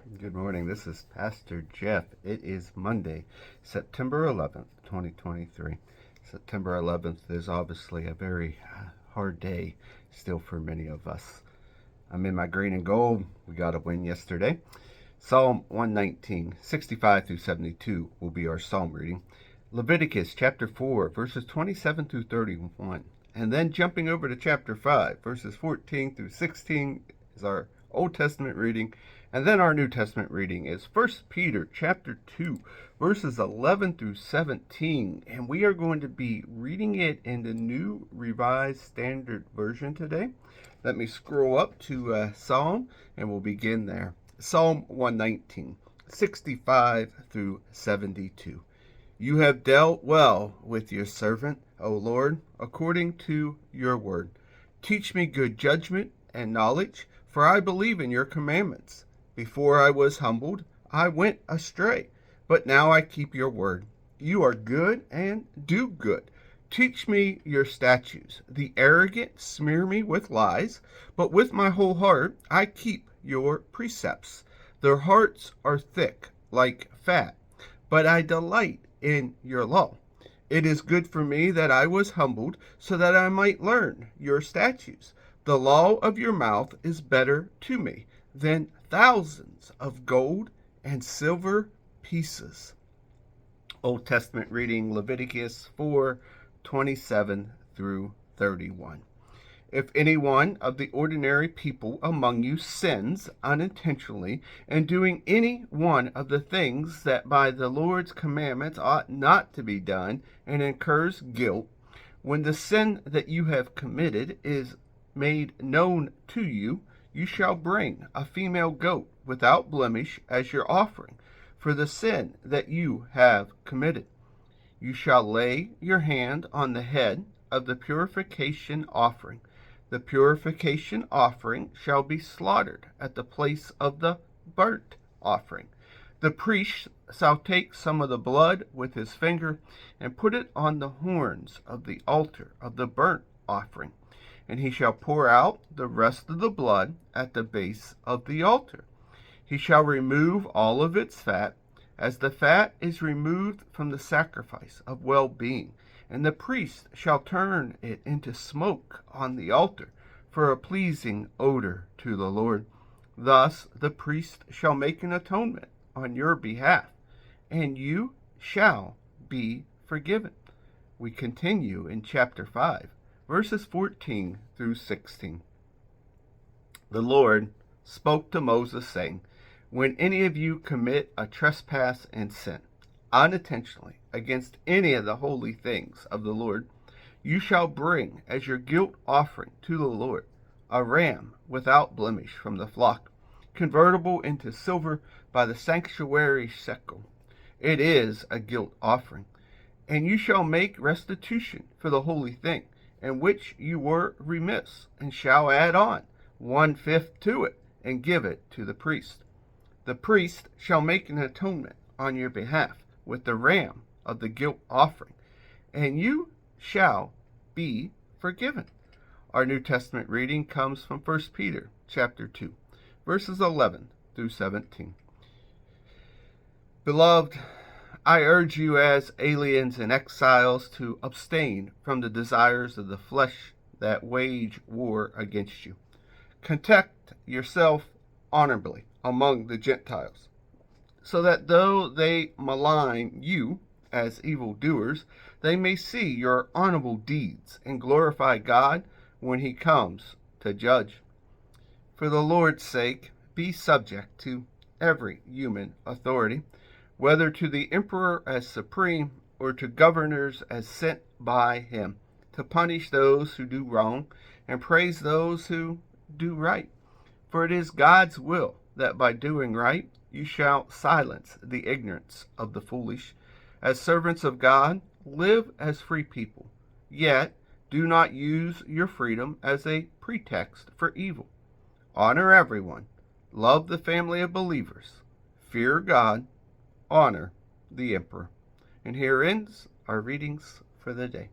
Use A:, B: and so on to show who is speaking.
A: Good morning. This is Pastor Jeff. It is Monday, September 11th, 2023. September 11th is obviously a very hard day still for many of us. I'm in my green and gold. We got a win yesterday. Psalm 119, 65 through 72 will be our psalm reading. Leviticus chapter 4, verses 27 through 31. And then jumping over to chapter 5, verses 14 through 16 is our Old Testament reading. And then our New Testament reading is 1 Peter chapter 2, verses 11 through 17. And we are going to be reading it in the New Revised Standard Version today. Let me scroll up to Psalm, and we'll begin there. Psalm 119, 65 through 72. You have dealt well with your servant, O Lord, according to your word. Teach me good judgment and knowledge, for I believe in your commandments. Before I was humbled, I went astray, but now I keep your word. You are good and do good. Teach me your statutes. The arrogant smear me with lies, but with my whole heart I keep your precepts. Their hearts are thick like fat, but I delight in your law. It is good for me that I was humbled, so that I might learn your statutes. The law of your mouth is better to me than thousands of gold and silver pieces. Old Testament reading, Leviticus 4, 27 through 31. If any one of the ordinary people among you sins unintentionally in doing any one of the things that by the Lord's commandments ought not to be done, and incurs guilt, when the sin that you have committed is made known to you, you shall bring a female goat without blemish as your offering for the sin that you have committed. You shall lay your hand on the head of the purification offering. The purification offering shall be slaughtered at the place of the burnt offering. The priest shall take some of the blood with his finger and put it on the horns of the altar of the burnt offering, and he shall pour out the rest of the blood at the base of the altar. He shall remove all of its fat, as the fat is removed from the sacrifice of well-being, and the priest shall turn it into smoke on the altar for a pleasing odor to the Lord. Thus the priest shall make an atonement on your behalf, and you shall be forgiven. We continue in chapter 5. Verses 14 through 16. The Lord spoke to Moses, saying, when any of you commit a trespass and sin unintentionally against any of the holy things of the Lord, you shall bring as your guilt offering to the Lord a ram without blemish from the flock, convertible into silver by the sanctuary shekel. It is a guilt offering. And you shall make restitution for the holy thing, in which you were remiss, and shall add on 1/5 to it, and give it to the priest. The priest shall make an atonement on your behalf with the ram of the guilt offering, and you shall be forgiven. Our New Testament reading comes from 1 Peter chapter 2, verses 11 through 17. Beloved, I urge you as aliens and exiles to abstain from the desires of the flesh that wage war against you. Conduct yourself honorably among the Gentiles, so that though they malign you as evildoers, they may see your honorable deeds and glorify God when he comes to judge. For the Lord's sake, be subject to every human authority, whether to the emperor as supreme, or to governors as sent by him, to punish those who do wrong and praise those who do right. For it is God's will that by doing right you shall silence the ignorance of the foolish. As servants of God, live as free people, yet do not use your freedom as a pretext for evil. Honor everyone, love the family of believers, fear God, honor the emperor. And here ends our readings for the day.